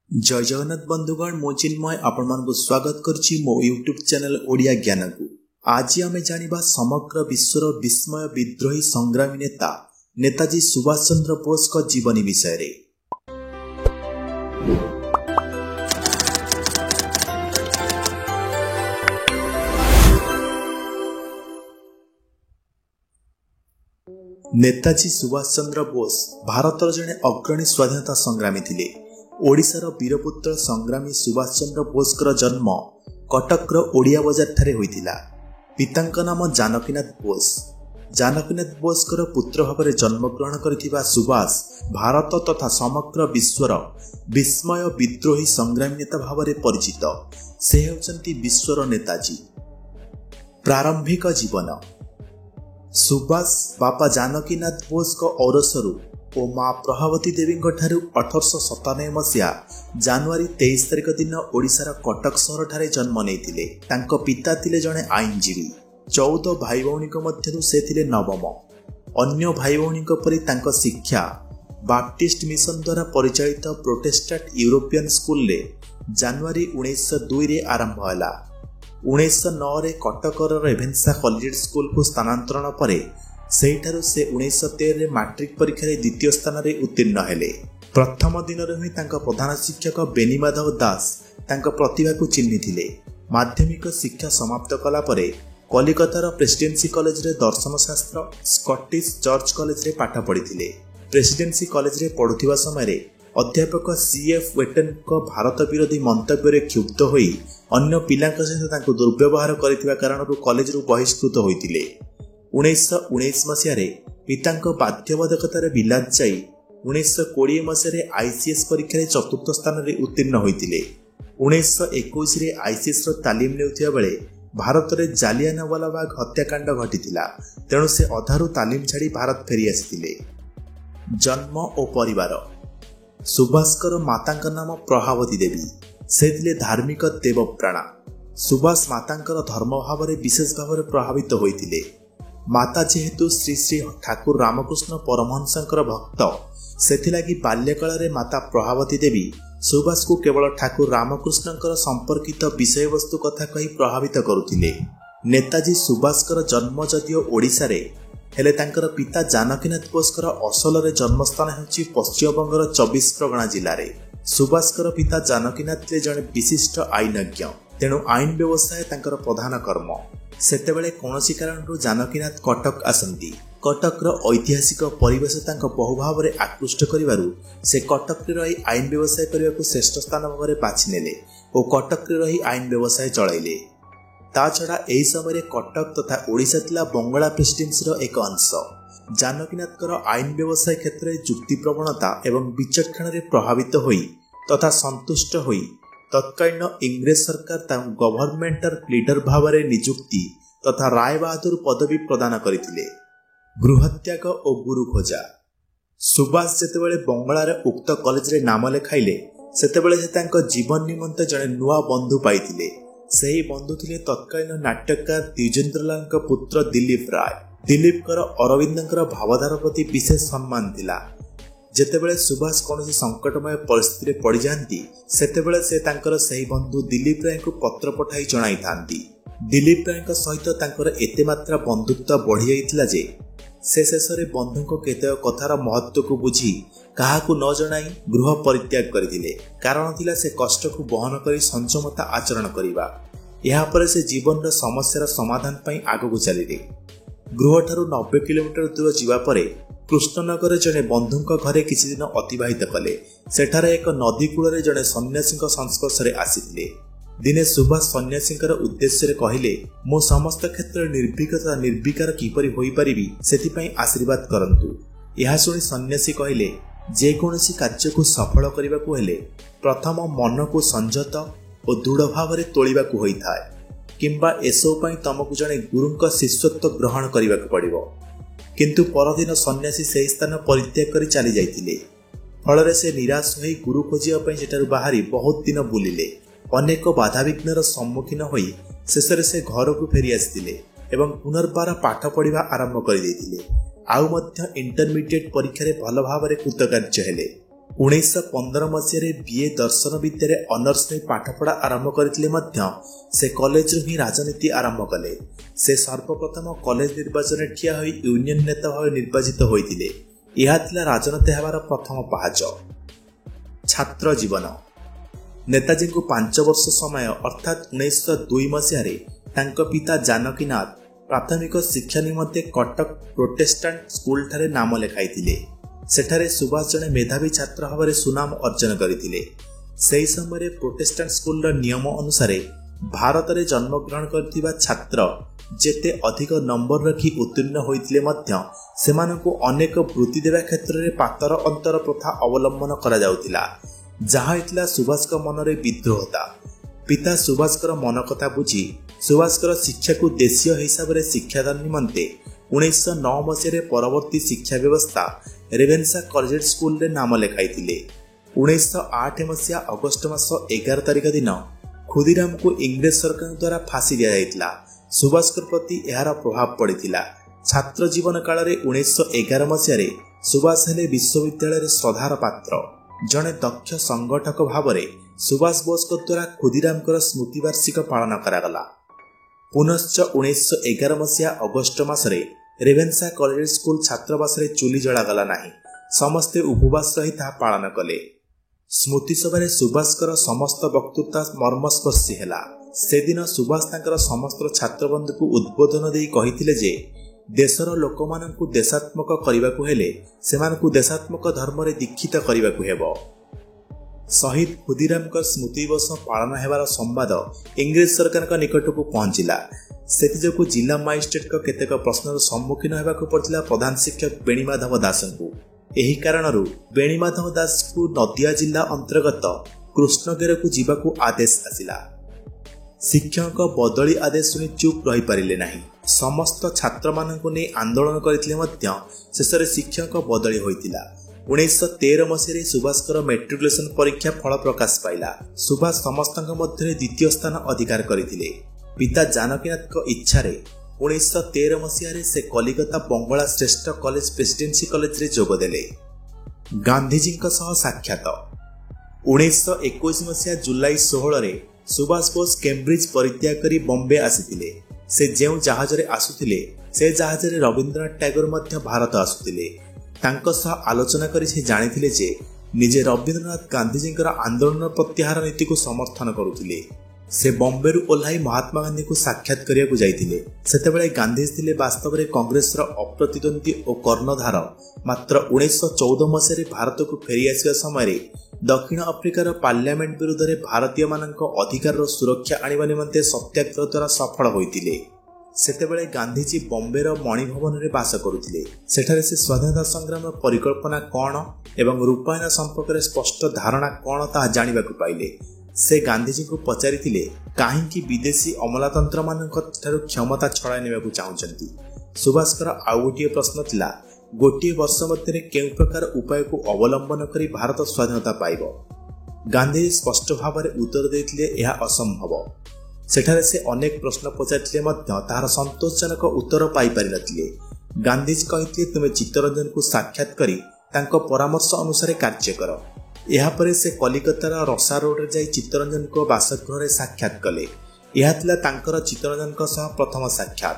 जय जगन्नाथ बंधुगण मो चिन्मय आपण स्वागत करछि मो यूट्यूब चैनल ओडिया ज्ञान को। आज आमे जानिबा समग्र विश्वर विस्मय विद्रोही संग्रामी नेता नेताजी सुभाष चंद्र बोस का जीवनी विषय रे। नेताजी सुभाष चंद्र बोस भारतर जने अग्रणी स्वाधीनता संग्रामी थिले। ओडिशार वीरपुत्र संग्रामी सुभाष चंद्र बोसकर जन्म कटकर ओडिया बजार ठारे होइतिला। पितांक नाम जानकीनाथ बोस। जानकीनाथ बोसकर पुत्र भाव जन्म ग्रहण करथिबा सुभाष भारत तथा समग्र विश्वर विस्मय विद्रोही संग्रामी नेता भाव परिचित। से हेउचंती विश्वर नेताजी। प्रारंभिक जीवन। सुभाष बापा जानकीनाथ बोस को औरसरू ओ माँ प्रभावती देवी 1897 मसीहा जनवरी 23 तारिख दिन ओडिशार कटक सहर ठारे जन्म नेइथिले। तांको पिता थिले जणे आईनजीवी। 14 भाई भौणी मध्यरु से थिले नवम। अन्य भाई भौणी परि तांको शिक्षा बाप्टिस्ट मिशन द्वारा परिचालित प्रोटेस्टेंट यूरोपियन स्कूल रे जनवरी 1902 रे आरंभ होला। 1909 रे कटकर रेभेन्सा कॉलेज स्कूल को स्थानांतरण परे सेठारु से 1913 रे मैट्रिक परीक्षा रे द्वितीय स्थान रे उत्तीर्ण हेले। प्रथम दिन रे ही तांका प्रधान शिक्षक बेनीमाधव दास तांका प्रतिभा को चिन्हिथिले। माध्यमिक शिक्षा समाप्त कला परे कलिकतार प्रेसिडेंसी कॉलेज रे दर्शन शास्त्र स्कॉटिश चर्च कॉलेज रे पाठ पढ़िथिले। प्रेसिडेंसी कॉलेज रे पढुथिबा समय रे अध्यापक सीएफ वेटन को भारत विरोधी मंतव्य रे क्षुब्ध होई अन्य पिलांक सहित तांको दुर्व्यवहार करिथिबा कारणरु कॉलेज रु बहिष्कृत होइतिले। 1919 मसीह पितांको बाध्यबाधकतार बिलात जाई 1920 मसीह आईसीएस परीक्षा चतुर्थ स्थान रे उत्तीर्ण होइतिले। 1921 रे आईसीएस रो तालीम नेउथिबा बेले भारत रे जालियानवालाबाग हत्याकांड घटिथिला। तेणु से अधारु तालीम छाड़ी भारत फेरी आसिथिले। जन्म और परिवार। सुभाषकर मातांक नाम प्रभावती देवी। से थिले धार्मिक देवप्राणा। सुभाष मातांकर धर्म भाव रे विशेष भाव रे प्रभावित होइतिले। माता जेहेतु श्री श्री ठाकुर रामकृष्ण परमहंसंकर भक्त सेथिलागी बाल्यकाल रे माता प्रभावती देवी सुभाष को केवल ठाकुर रामकृष्णंकर संपर्कित विषय वस्तु कथा कही प्रभावित करुथिले। नेताजी सुभाषकर जन्म जदिओ ओडिशा रे हेले तांकर पिता जानकीनाथ बोसकर असल रे जन्मस्थान हेउची पश्चिम बंगर 24 परगना जिल्ला रे। सुभाषकर पिता जानकीनाथ रे जने विशिष्ट आईनज्ञ। तेणु आईन व्यवसाय तांकर प्रधान कर्म। सेतेबेले कोनोसी कारणरू जानकीनाथ कटक आसंती। कटकर ऐतिहासिक परिवेश तांको बहु भाव रे आकृष्ट करिवारु से कटक रे रही आईन व्यवसाय करबाकू श्रेष्ठ स्थान भाव रे बाछि नेले ओ कटक रे रही आईन व्यवसाय चलाइले। ता छडा एही समय रे कटक तथा ओडिशा तिला बंगला प्रेसिडेंसी रो एक अंश। जानकीनाथकर आईन व्यवसाय क्षेत्र में जुक्ति प्रवणता एवं विचक्षण रे प्रभावित होई तथा संतुष्ट होई तत्कालीन इंग्रेज सरकार गवर्नमेंटर लीडर भाव में नियुक्ति तथा राय बहादुर पदवी प्रदान करथिले। गृहत्याग और गुरु खोजा। सुभाष जेतेबेले बंगलार उक्त कॉलेज रे नाम लेखाइले सेतेबेले से तांको जीवन निमंते जने नुआ बंधु पाइथिले। सेही बंधु थिले तत्कालीन नाट्यकार द्विजेंद्रलाल पुत्र दिलीप राय। दिलीप कर अरविंदर भावधारा प्रति विशेष सम्मान थिला। जेतेबेले सुभाष कौन संकटमय परिस्थिति पड़ जाती सेतेबेले से तांकर सही बंधु दिलीप राय को पत्र पठाई जणाई थांती। दिलीप राय सहित तांकर एते मात्रा बंधुत्व बढ़ी जाइतिला जे से शेषरे बंधुको केते कथार महत्व को बुझी काहाकू न जणाई गृह परित्याग करथिले। कारण थिला से कष्ट को बहन करी संयमता आचरण करिबा। एहा परे से जीवन रो समस्यार समाधान पई आगु चलिले। गृह ठारू 90 किलोमीटर दूर जीवा परे कृष्णनगर जने बंधुଙ୍କ घरे किछि दिन अतिबाहित कले। सेठारे एक नदी कूଳରେ जने सन्यासीଙ୍କ संस्पर्शरे आसिथिले। दिने सुभाष सन्यासीଙ୍କର उद्देश्य कहिले मो समस्त क्षेत्र निर्भीकता निर्विकार किपरि होई परिबी सेति पई आशीर्वाद करंतु। यह सुनी सन्यासी कहिले जे कोनोसी कार्य को सफल करबाकू हेले प्रथम मन को संयत और दृढ़ भाव रे तोलिबाकू होइथाय किंबा एसो पई तमकू जने गुरुଙ୍କ शिष्यत्व ग्रहण करबाकू पड़िबो। किंतु परदिन सन्यासी से स्थान परित्याग करी चली जाइतिले। फल से निराश होई गुरु खोजिया पई सेठारु बाहरी बहुत दिन बुलिले। अनेक बाधा विघ्नर सम्मुखीन होई शेषरे से घर को फेरी आसितिले एवं पुनर्बार पाठ पढ़िबा आरंभ करि दैतिले। आउ मध्य इंटरमीडिएट परीक्षा रे भल भाव रे कृतकार्य हेले। 1915 ମସିହାରେ BA ଦର୍ଶନ ବିଦ୍ୟାରେ ଅନର୍ସ ନେଇ ପାଠପଢ଼ା ଆରମ୍ଭ କରିଥିଲେ ମଧ୍ୟ ସେ କଲେଜରୁ ହିଁ ରାଜନୀତି ଆରମ୍ଭ କଲେ। ସେ ସର୍ବପ୍ରଥମ କଲେଜ ନିର୍ବାଚନରେ ଠିଆ ହୋଇ ୟୁନିୟନ ନେତା ଭାବେ ନିର୍ବାଚିତ ହୋଇଥିଲେ। ଏହା ଥିଲା ରାଜନୀତି ହେବାର ପ୍ରଥମ ପାହାଚ। ଛାତ୍ର ଜୀବନ। ନେତାଜୀଙ୍କୁ 5 ବର୍ଷ ସମୟ ଅର୍ଥାତ୍ 1902 ମସିହାରେ ତାଙ୍କ ପିତା ଜାନକୀନାଥ ପ୍ରାଥମିକ ଶିକ୍ଷା ନିମନ୍ତେ କଟକ ପ୍ରୋଟେଷ୍ଟାଣ୍ଟ ସ୍କୁଲଠାରେ ନାମ ଲେଖାଇଥିଲେ। ସେଠାରେ ସୁଭାଷ ଜଣେ ମେଧାବୀ ଛାତ୍ର ଭାବରେ ସୁନାମ ଅର୍ଜନ କରିଥିଲେ। ସେହି ସମୟରେ ପ୍ରୋଟେଷ୍ଟାଣ୍ଟ ସ୍କୁଲର ନିୟମ ଅନୁସାରେ ଭାରତରେ ଜନ୍ମଗ୍ରହଣ କରିଥିବା ଛାତ୍ର ଯେତେ ଅଧିକ ନମ୍ବର ରଖି ଉତ୍ତୀର୍ଣ୍ଣ ହୋଇଥିଲେ ମଧ୍ୟ ସେମାନଙ୍କୁ ଅନେକ ବୃତ୍ତି ଦେବା କ୍ଷେତ୍ରରେ ପାତର ଅନ୍ତର ପ୍ରଥା ଅବଲମ୍ବନ କରାଯାଉଥିଲା, ଯାହା ହେଇଥିଲା ସୁଭାଷଙ୍କ ମନରେ ବିଦ୍ରୋହତା। ପିତା ସୁଭାଷଙ୍କର ମନ କଥା ବୁଝି ସୁଭାଷଙ୍କର ଶିକ୍ଷାକୁ ଦେଶୀୟ ହିସାବରେ ଶିକ୍ଷାଦାନ ନିମନ୍ତେ 1909 ମସିହାରେ ପରବର୍ତ୍ତୀ ଶିକ୍ଷା ବ୍ୟବସ୍ଥା ରେଭେନ୍ସା କଲେଜିଏଟ୍ ସ୍କୁଲରେ ନାମ ଲେଖାଇଥିଲେ। 1908 ମସିହା ଅଗଷ୍ଟ ମାସ 11 ତାରିଖ ଦିନ ଖୁଦିରାମଙ୍କୁ ଇଂରେଜ ସରକାରଙ୍କ ଦ୍ୱାରା ଫାଶୀ ଦିଆଯାଇଥିଲା। ସୁଭାଷଙ୍କ ପ୍ରତି ଏହାର ପ୍ରଭାବ ପଡ଼ିଥିଲା। ଛାତ୍ର ଜୀବନ କାଳରେ 1911 ମସିହାରେ ସୁଭାଷ ହେଲେ ବିଶ୍ୱବିଦ୍ୟାଳୟରେ ଶ୍ରଦ୍ଧାର ପାତ୍ର। ଜଣେ ଦକ୍ଷ ସଂଗଠକ ଭାବରେ ସୁଭାଷ ବୋଷଙ୍କ ଦ୍ୱାରା ଖୁଦିରାମଙ୍କର ସ୍ମୃତିବାର୍ଷିକ ପାଳନ କରାଗଲା। ପୁନଶ୍ଚ 1911 ମସିହା ଅଗଷ୍ଟ ମାସରେ ରେଭେନ୍ସା କଲେଜିଏଟ୍ ସ୍କୁଲ ଛାତ୍ରାବାସରେ ଚୁଲି ଜଳାଗଲା ନାହିଁ। ସମସ୍ତେ ଉପବାସ ରହି ତାହା ପାଳନ କଲେ। ସ୍ମୃତିସଭାରେ ସୁଭାଷଙ୍କର ସମସ୍ତ ବକ୍ତୃତା ମର୍ମସ୍ପର୍ଶୀ ହେଲା। ସେଦିନ ସୁଭାଷ ତାଙ୍କର ସମସ୍ତ ଛାତ୍ରବନ୍ଧୁଙ୍କୁ ଉଦ୍ବୋଧନ ଦେଇ କହିଥିଲେ ଯେ ଦେଶର ଲୋକମାନଙ୍କୁ ଦେଶାତ୍ମକ କରିବାକୁ ହେଲେ ସେମାନଙ୍କୁ ଦେଶାତ୍ମକ ଧର୍ମରେ ଦୀକ୍ଷିତ କରିବାକୁ ହେବ। ଶହୀଦ ଖୁଦିରାମଙ୍କ ସ୍ମୃତି ଦିବସ ପାଳନ ହେବାର ସମ୍ବାଦ ଇଂରେଜ ସରକାରଙ୍କ ନିକଟକୁ ପହଞ୍ଚିଲା। ସେଥିଯୋଗୁଁ ଜିଲ୍ଲା ମାଜିଷ୍ଟ୍ରେଟଙ୍କ କେତେକ ପ୍ରଶ୍ନର ସମ୍ମୁଖୀନ ହେବାକୁ ପଡ଼ିଥିଲା ପ୍ରଧାନ ଶିକ୍ଷକ ବେଣୀମାଧବ ଦାସଙ୍କୁ। ଏହି କାରଣରୁ ବେଣୀମାଧବ ଦାସଙ୍କୁ ନଦିଆ ଜିଲ୍ଲା ଅନ୍ତର୍ଗତ କୃଷ୍ଣଗିରକୁ ଯିବାକୁ ଆଦେଶ ଆସିଲା। ଶିକ୍ଷକଙ୍କ ବଦଳି ଆଦେଶ ଶୁଣି ଚୁପ୍ ରହିପାରିଲେ ନାହିଁ। ସମସ୍ତ ଛାତ୍ରମାନଙ୍କୁ ନେଇ ଆନ୍ଦୋଳନ କରିଥିଲେ ମଧ୍ୟ ଶେଷରେ ଶିକ୍ଷକଙ୍କ ବଦଳି ହୋଇଥିଲା। 1913 ମସିହାରେ ସୁଭାଷଙ୍କର ମେଟ୍ରିକୁଲେସନ ପରୀକ୍ଷା ଫଳ ପ୍ରକାଶ ପାଇଲା। ସୁଭାଷ ସମସ୍ତଙ୍କ ମଧ୍ୟରେ ଦ୍ୱିତୀୟ ସ୍ଥାନ ଅଧିକାର କରିଥିଲେ। ପିତା ଜାନକୀନାଥଙ୍କ ଇଚ୍ଛାରେ 1913 ମସିହାରେ ସେ କଲିକତା ବଙ୍ଗଳା ଶ୍ରେଷ୍ଠ କଲେଜ ପ୍ରେସିଡେନ୍ସି କଲେଜରେ ଯୋଗଦେଲେ। ଗାନ୍ଧିଜୀଙ୍କ ସହ ସାକ୍ଷାତ। 1921 ମସିହା ଜୁଲାଇ 16ରେ ସୁଭାଷ ବୋଷ କେମ୍ବ୍ରିଜ ପରିତ୍ୟାଗ କରି ବମ୍ବେ ଆସିଥିଲେ। ସେ ଯେଉଁ ଜାହାଜରେ ଆସୁଥିଲେ ସେ ଜାହାଜରେ ରବୀନ୍ଦ୍ରନାଥ ଟାଗୋର ମଧ୍ୟ ଭାରତ ଆସୁଥିଲେ। ତାଙ୍କ ସହ ଆଲୋଚନା କରି ସେ ଜାଣିଥିଲେ ଯେ ନିଜେ ରବୀନ୍ଦ୍ରନାଥ ଗାନ୍ଧିଜୀଙ୍କର ଆନ୍ଦୋଳନ ପ୍ରତ୍ୟାହାର ନୀତିକୁ ସମର୍ଥନ କରୁଥିଲେ। ସେ ବମ୍ବେରୁ ଓହ୍ଲାଇ ମହାତ୍ମା ଗାନ୍ଧୀଙ୍କୁ ସାକ୍ଷାତ କରିବାକୁ ଯାଇଥିଲେ। ସେତେବେଳେ ଗାନ୍ଧିଜୀ ଥିଲେ ବାସ୍ତବରେ କଂଗ୍ରେସର ଅପ୍ରତିଦ୍ୱନ୍ଦ୍ୱୀ ଓ କର୍ଣ୍ଣଧାର। ମାତ୍ର 1914 ମସିହାରେ ଭାରତକୁ ଫେରି ଆସିବା ସମୟରେ ଦକ୍ଷିଣ ଆଫ୍ରିକାର ପାର୍ଲିଆମେଣ୍ଟ ବିରୁଦ୍ଧରେ ଭାରତୀୟମାନଙ୍କ ଅଧିକାରର ସୁରକ୍ଷା ଆଣିବା ନିମନ୍ତେ ସତ୍ୟାଗ୍ରହ ଦ୍ୱାରା ସଫଳ ହୋଇଥିଲେ। ସେତେବେଳେ ଗାନ୍ଧିଜୀ ବମ୍ବେର ମଣିଭବନରେ ବାସ କରୁଥିଲେ। ସେଠାରେ ସେ ସ୍ୱାଧୀନତା ସଂଗ୍ରାମର ପରିକଳ୍ପନା କ'ଣ ଏବଂ ରୂପାୟନ ସମ୍ପର୍କରେ ସ୍ପଷ୍ଟ ଧାରଣା କ'ଣ ତାହା ଜାଣିବାକୁ ପାଇଲେ। ସେ ଗାନ୍ଧିଜୀଙ୍କୁ ପଚାରିଥିଲେ କାହିଁକି ବିଦେଶୀ ଅମଲାତନ୍ତ୍ରମାନଙ୍କ ଠାରୁ କ୍ଷମତା ଛଡ଼ାଇ ନେବାକୁ ଚାହୁଁଛନ୍ତି। ସୁଭାଷଙ୍କର ଆଉ ଗୋଟିଏ ପ୍ରଶ୍ନ ଥିଲା, ଗୋଟିଏ ବର୍ଷ ମଧ୍ୟରେ କେଉଁ ପ୍ରକାର ଉପାୟକୁ ଅବଲମ୍ବନ କରି ଭାରତ ସ୍ୱାଧୀନତା ପାଇବ। ଗାନ୍ଧିଜୀ ସ୍ପଷ୍ଟ ଭାବରେ ଉତ୍ତର ଦେଇଥିଲେ ଏହା ଅସମ୍ଭବ। ସେଠାରେ ସେ ଅନେକ ପ୍ରଶ୍ନ ପଚାରିଥିଲେ ମଧ୍ୟ ତାହାର ସନ୍ତୋଷଜନକ ଉତ୍ତର ପାଇପାରିନଥିଲେ। ଗାନ୍ଧିଜୀ କହିଥିଲେ ତୁମେ ଚିତ୍ତରଞ୍ଜନକୁ ସାକ୍ଷାତ କରି ତାଙ୍କ ପରାମର୍ଶ ଅନୁସାରେ କାର୍ଯ୍ୟ କର। ଏହାପରେ ସେ କଲିକତାର ରସା ରୋଡରେ ଯାଇ ଚିତ୍ତରଞ୍ଜନଙ୍କ ବାସଗୃହରେ ସାକ୍ଷାତ କଲେ। ଏହା ଥିଲା ତାଙ୍କର ଚିତ୍ତରଞ୍ଜନଙ୍କ ସହ ପ୍ରଥମ ସାକ୍ଷାତ।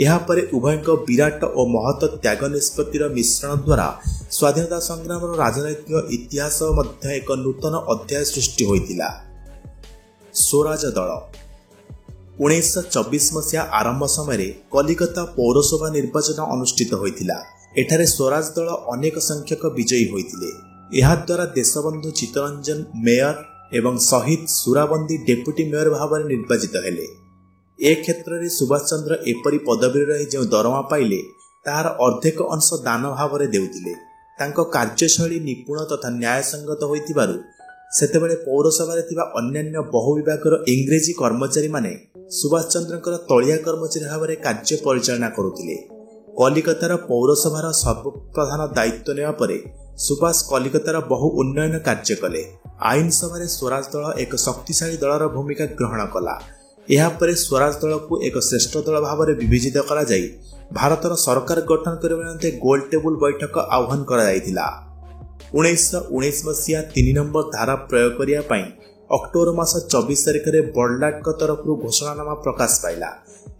ଏହାପରେ ଉଭୟଙ୍କ ବିରାଟ ଓ ମହତ ତ୍ୟାଗ ନିଷ୍ପତ୍ତିର ମିଶ୍ରଣ ଦ୍ୱାରା ସ୍ୱାଧୀନତା ସଂଗ୍ରାମର ରାଜନୈତିକ ଇତିହାସ ମଧ୍ୟ ଏକ ନୂତନ ଅଧ୍ୟାୟ ସୃଷ୍ଟି ହୋଇଥିଲା। ସ୍ୱରାଜ ଦଳ। 1924 ମସିହା ଆରମ୍ଭ ସମୟରେ କଲିକତା ପୌରସଭା ନିର୍ବାଚନ ଅନୁଷ୍ଠିତ ହୋଇଥିଲା। ଏଠାରେ ସ୍ୱରାଜ ଦଳ ଅନେକ ସଂଖ୍ୟକ ବିଜୟୀ ହୋଇଥିଲେ। ଏହାଦ୍ୱାରା ଦେଶବନ୍ଧୁ ଚିତ୍ତରଞ୍ଜନ ମେୟର ଏବଂ ଶହୀଦ ସୁରାବନ୍ଦୀ ଡେପୁଟି ମେୟର ଭାବରେ ନିର୍ବାଚିତ ହେଲେ। ଏ କ୍ଷେତ୍ରରେ ସୁଭାଷ ଚନ୍ଦ୍ର ଏପରି ପଦବୀରେ ରହି ଯେଉଁ ଦରମା ପାଇଲେ ତାହାର ଅର୍ଦ୍ଧେକ ଅଂଶ ଦାନ ଭାବରେ ଦେଉଥିଲେ। ତାଙ୍କ କାର୍ଯ୍ୟଶୈଳୀ ନିପୁଣ ତଥା ନ୍ୟାୟସଙ୍ଗତ ହୋଇଥିବାରୁ ସେତେବେଳେ ପୌରସଭାରେ ଥିବା ଅନ୍ୟାନ୍ୟ ବହୁ ବିଭାଗର ଇଂରେଜୀ କର୍ମଚାରୀମାନେ ସୁଭାଷ ଚନ୍ଦ୍ରଙ୍କର ତଳିଆ କର୍ମଚାରୀ ଭାବରେ କାର୍ଯ୍ୟ ପରିଚାଳନା କରୁଥିଲେ। କଲିକତାର ପୌରସଭାର ସର୍ବପ୍ରଧାନ ଦାୟିତ୍ୱ ନେବା ପରେ ସୁଭାଷ କଲିକତାର ବହୁ ଉନ୍ନୟନ କାର୍ଯ୍ୟ କଲେ। ଆଇନ ସଭାରେ ସ୍ୱରାଜ ଦଳ ଏକ ଶକ୍ତିଶାଳୀ ଦଳର ଭୂମିକା ଗ୍ରହଣ କଲା। ଏହାପରେ ସ୍ୱରାଜ ଦଳକୁ ଏକ ଶ୍ରେଷ୍ଠ ଦଳ ଭାବରେ ବିବେଚିତ କରାଯାଇ ଭାରତର ସରକାର ଗଠନ କରିବା ନିମନ୍ତେ ଗୋଲ ଟେବୁଲ ବୈଠକ ଆହ୍ୱାନ କରାଯାଇଥିଲା। 1919 मसीहा 3 नंबर धारा प्रयोग करिया पई अक्टोबर मास 24 तारिख रे बड़लाट तरफ घोषणानामा प्रकाश पाइला।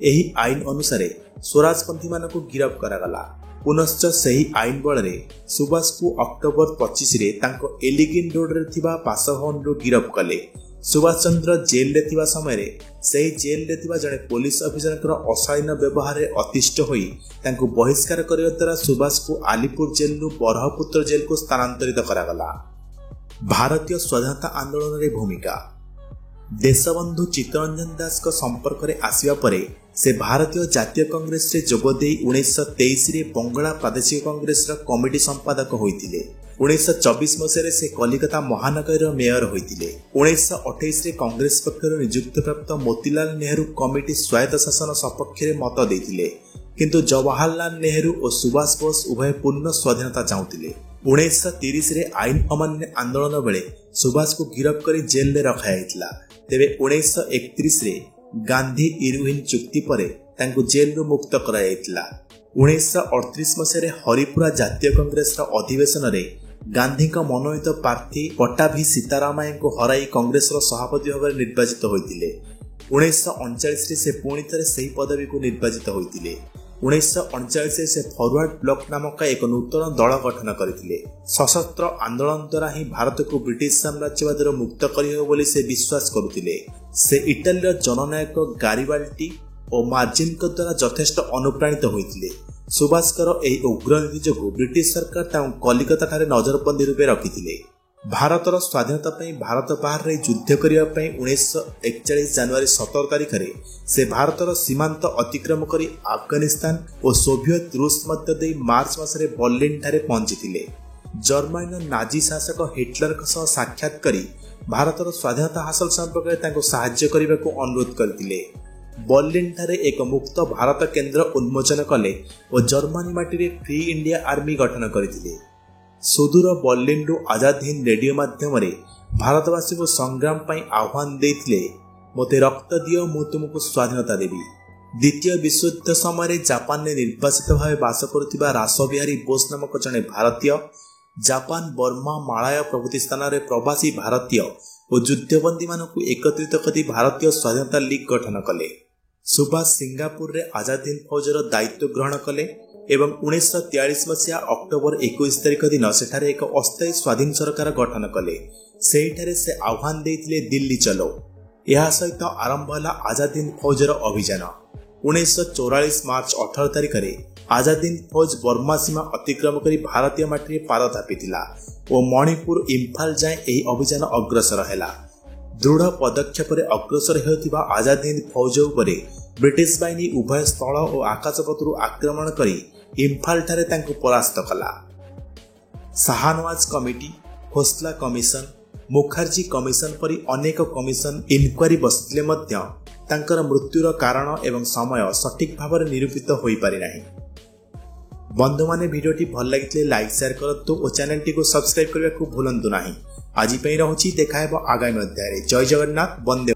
एही आईन अनुसार स्वराजपंथी मानकु गिरफ करागला। पुनश्च सही आईन बल रे सुभाष को अक्टोबर 25 रे तांको एलिगिन रोड रे थिबा बासभवन रो गिरफ कले। सुभाष चंद्र जेल रे थिबा समय रे सही जेल रे थिबा जने पुलिस अफिसर अशालीन व्यवहार रे अतिष्ठ होई तांको बहिष्कार करिया द्वारा सुभाष को आलीपुर जेल नु बरहपुत्र जेल को स्थानांतरित करागला। भारतीय स्वाधीनता आंदोलन रे भूमिका। देशबंधु चित्तरंजन दास को संपर्क रे आसिया परे से भारतीय जातीय कांग्रेस रे जोगदे 1923 रे बंगला प्रादेशिक कांग्रेस रा कमिटी संपादक होइतिले। 1924 मसीह से कलिकता महानगर मेयर होइतिले। 1928 रे कांग्रेस पक्षर नियुक्त प्राप्त मोतीलाल नेहरू कमिटी स्वायत्त शासन सपक्ष रे मत देइतिले, किंतु जवाहरलाल नेहरू और सुभाष बोस उभय पूर्ण स्वाधीनता चाहुतिले। 1930 रे आईन अमान्य आंदोलन बेले सुभाष को गिरफ्त करी जेल रे रखाइतिला। तेबे 1931 रे गांधी इरुहिन चुक्ति परे तांको जेल रो मुक्त कराइतिला। 1938 मसीह रे हरिपुरा जातीय कांग्रेस रा अधिवेशन रे गांधी का मनोनीत प्रार्थी पट्टाभी सीतारामय्या को हराई कांग्रेस रो सभापति भाव निर्वाचित होइतिले। 1939 रे से पुणी थरे सही पदवी को निर्वाचित होइतिले। 1939 से फॉरवर्ड ब्लॉक नामक एक नूतन दल गठन करथिले। सशस्त्र आंदोलन द्वारा ही भारत को ब्रिटिश साम्राज्यवाद मुक्त करियो बोली से विश्वास करुथिले। से इटाली जननायक गारिबाल्टी और मार्जिन को द्वारा यथेष्ट अनुप्राणित होइतिले। सुभाषकर एही उग्रनीति जोगु ब्रिटिश सरकार तांको कलिकता ठारे नजरबंदी रूपे रखिथिले। भारतर स्वाधीनता पई भारत बाहर रे युद्ध करिया पई 1941 जनवरी 17 तारिख रे से भारतर सीमांत अतिक्रम करी अफगानिस्तान और सोवियत रूस मध्य दे मार्च मासरे बर्लिन ठारे पहुंचीथिले। जर्मनी नाजी शासक हिटलर के साथ साक्षात करी भारतर स्वाधीनता हासिल संपर्क रे तांको सहाय्य करिबा को अनुरोध करथिले। बर्लिन ठारे एक मुक्त भारत केंद्र उन्मोचन कले और जर्मनी माटी रे फ्री इंडिया आर्मी गठन करथिले। सुदूर बर्लिन रु आजाद हिंद रेडियो माध्यम रे भारतवासी को संग्राम पई आह्वान देथिले, मोते रक्त दियो मु तुमको स्वाधीनता देबी। द्वितीय विश्वयुद्ध समय जापान ने निर्वासित भाव बास करुथिबा रासबिहारी बोस नामक जने भारतीय जापान बर्मा मालय प्रभृति स्थान रे प्रवासी भारतीय और युद्धबंदी मानकु एकत्रित करी भारतीय स्वाधीनता लीग गठन कले। सुभाष सिंगापुर रे आजाद हिंद फौजर दायित्व ग्रहण कले एवं 1943 मसीहा अक्टोबर 21 तारिख दिन सेठारे एक अस्थायी स्वाधीन सरकार गठन कले। सेठारे से आह्वान देइतिले दिल्ली चलो। यह सहित आरंभ होला आजाद हिंद फौजर अभियान। 1944 मार्च 18 तारिख रे आजाद हिंद फौज बर्मा सीमा अतिक्रम करी भारतीय माटी पार थापिथिला और मणिपुर इम्फाल जाए एही अभियान अग्रसर हैला। दृढ़ पदक्षेप अग्रसर हेउथिबा आजाद हिंद फौज उपरे ब्रिटिश बाहिनी उभय स्थल और आकाशपथरु आक्रमण करी इम्फाल ठारे तांको परास्त कला। Shahnawaz committee, Khosla commission, Mukherjee commission परी अनेक कमिशन इनक्वारी बसिले मध्य तांकर मृत्युर कारण एवं समय सठिक भाव निरूपित होई पारि नाही। बंधु माने वीडियोटी भल लागिले लाइक शेयर करतु और चैनल टी को सब्सक्राइब करबा को भूलंतु नाही। आज पई रहउची देखायबो आगामी अध्याय रे। जय जगन्नाथ। वंदे